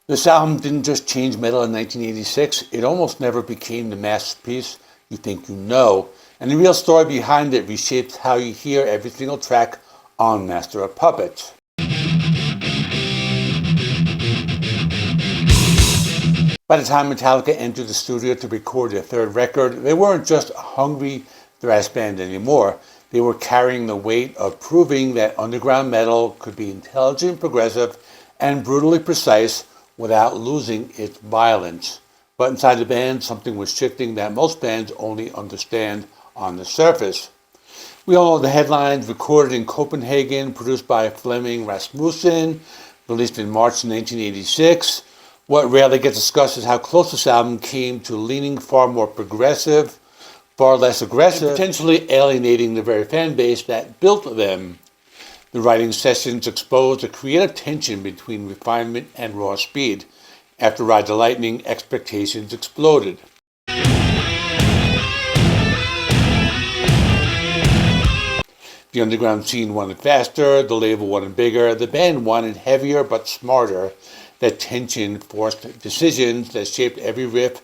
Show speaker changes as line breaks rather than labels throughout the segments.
This album didn't just change metal in 1986, it almost never became the masterpiece you think you know. And the real story behind it reshaped how you hear every single track on Master of Puppets. By the time Metallica entered the studio to record their third record, they weren't just a hungry thrash band anymore. They were carrying the weight of proving that underground metal could be intelligent, progressive, and brutally precise without losing its violence. But inside the band, something was shifting that most bands only understand on the surface. We all know the headlines: recorded in Copenhagen, produced by Flemming Rasmussen, released in March 1986. What rarely gets discussed is how close this album came to leaning far more progressive, far less aggressive, and potentially alienating the very fan base that built them. The writing sessions exposed a creative tension between refinement and raw speed. After Ride the Lightning, expectations exploded. The underground scene wanted faster, the label wanted bigger, the band wanted heavier but smarter. That tension forced decisions that shaped every riff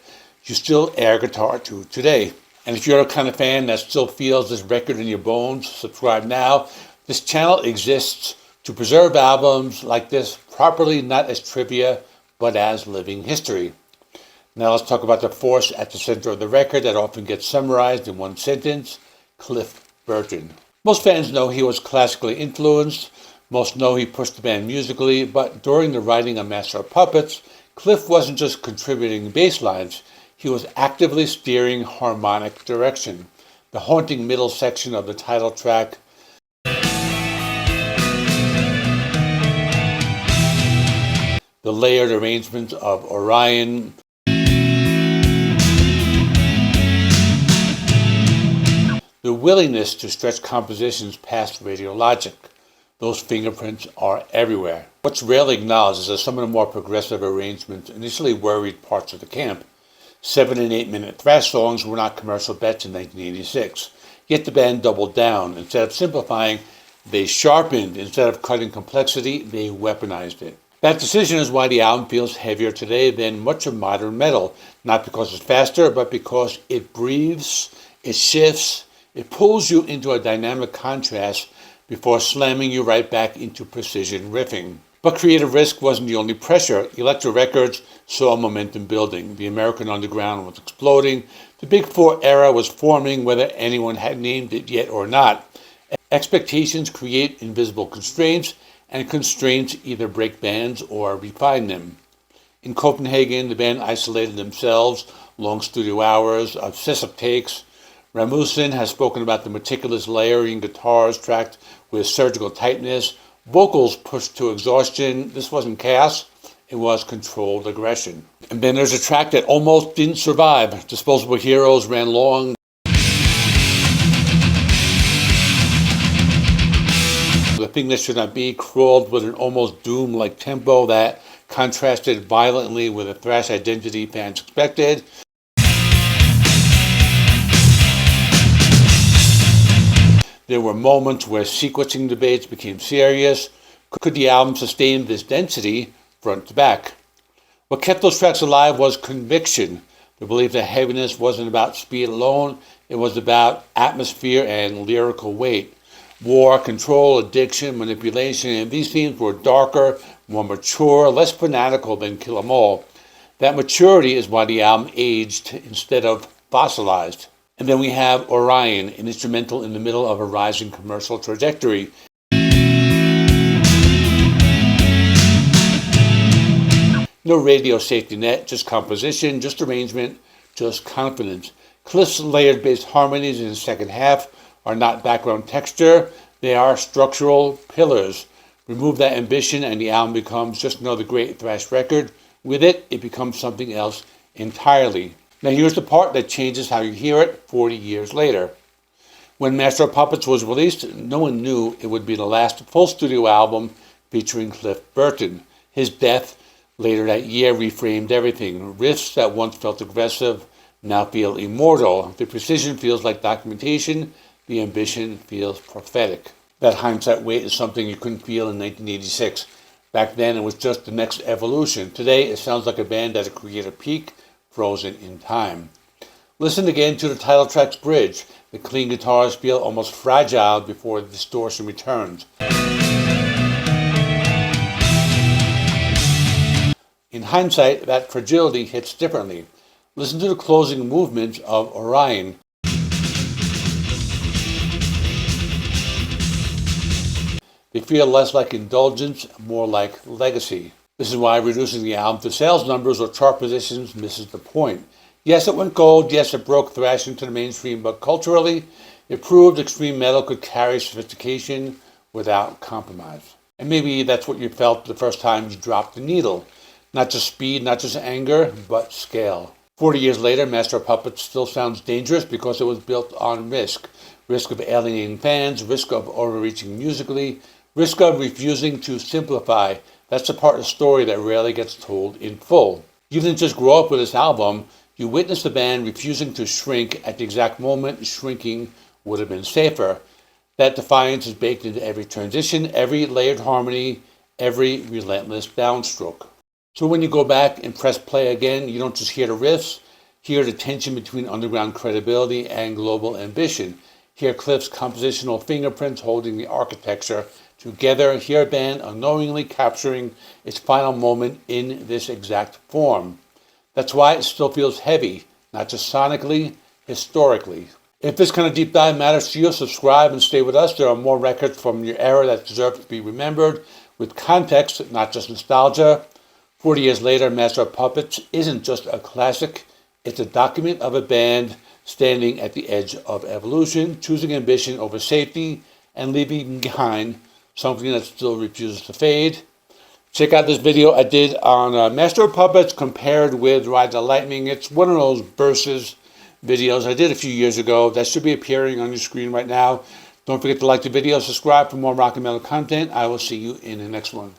you still air guitar to today. And if you're the kind of fan that still feels this record in your bones, subscribe now. This channel exists to preserve albums like this properly, not as trivia, but as living history. Now let's talk about the force at the center of the record that often gets summarized in one sentence: Cliff Burton. Most fans know he was classically influenced. Most know he pushed the band musically, but during the writing of Master of Puppets, Cliff wasn't just contributing bass lines, he was actively steering harmonic direction. The haunting middle section of the title track, the layered arrangements of Orion, the willingness to stretch compositions past radio logic. Those fingerprints are everywhere. What's rarely acknowledged is that some of the more progressive arrangements initially worried parts of the camp. 7 and 8 minute thrash songs were not commercial bets in 1986. Yet the band doubled down. Instead of simplifying, they sharpened. Instead of cutting complexity, they weaponized it. That decision is why the album feels heavier today than much of modern metal. Not because it's faster, but because it breathes, it shifts, it pulls you into a dynamic contrast before slamming you right back into precision riffing. But creative risk wasn't the only pressure. Elektra Records saw momentum building. The American underground was exploding. The Big Four era was forming, whether anyone had named it yet or not. Expectations create invisible constraints, and constraints either break bands or refine them. In Copenhagen, the band isolated themselves, long studio hours, obsessive takes. Rasmussen has spoken about the meticulous layering, guitars tracked with surgical tightness, vocals pushed to exhaustion. This wasn't chaos, it was controlled aggression. And then there's a track that almost didn't survive. Disposable Heroes ran long. The Thing That Should Not Be crawled with an almost doom-like tempo that contrasted violently with the thrash identity fans expected. There were moments where sequencing debates became serious. Could the album sustain this density front to back? What kept those tracks alive was conviction. The belief that heaviness wasn't about speed alone, it was about atmosphere and lyrical weight. War, control, addiction, manipulation, and these themes were darker, more mature, less fanatical than Kill 'Em All. That maturity is why the album aged instead of fossilized. And then we have Orion, an instrumental in the middle of a rising commercial trajectory. No radio safety net, just composition, just arrangement, just confidence. Cliff's layered bass harmonies in the second half are not background texture, they are structural pillars. Remove that ambition and the album becomes just another great thrash record. With it, it becomes something else entirely. Now here's the part that changes how you hear it 40 years later. When Master of Puppets was released, no one knew it would be the last full studio album featuring Cliff Burton. His death later that year reframed everything. Riffs that once felt aggressive now feel immortal. The precision feels like documentation. The ambition feels prophetic. That hindsight weight is something you couldn't feel in 1986. Back then, it was just the next evolution. Today, it sounds like a band at a creative peak, frozen in time. Listen again to the title track's bridge. The clean guitars feel almost fragile before the distortion returns. In hindsight, that fragility hits differently. Listen to the closing movements of Orion. They feel less like indulgence, more like legacy. This is why reducing the album to sales numbers or chart positions misses the point. Yes, it went gold. Yes, it broke thrash into the mainstream, but culturally, it proved extreme metal could carry sophistication without compromise. And maybe that's what you felt the first time you dropped the needle. Not just speed, not just anger, but scale. 40 years later, Master of Puppets still sounds dangerous because it was built on risk. Risk of alienating fans, risk of overreaching musically, risk of refusing to simplify. That's the part of the story that rarely gets told in full. You didn't just grow up with this album, you witnessed the band refusing to shrink at the exact moment shrinking would have been safer. That defiance is baked into every transition, every layered harmony, every relentless downstroke. So when you go back and press play again, you don't just hear the riffs, hear the tension between underground credibility and global ambition. Hear Cliff's compositional fingerprints holding the architecture together. Hear a band unknowingly capturing its final moment in this exact form. That's why it still feels heavy, not just sonically, historically. If this kind of deep dive matters to you, subscribe and stay with us. There are more records from your era that deserve to be remembered with context, not just nostalgia. 40 years later, Master of Puppets isn't just a classic, it's a document of a band standing at the edge of evolution, choosing ambition over safety, and leaving behind something that still refuses to fade. Check out this video I did on Master of Puppets compared with Ride the Lightning. It's one of those versus videos I did a few years ago that should be appearing on your screen right now. Don't forget to like the video, subscribe for more rock and metal content. I will see you in the next one.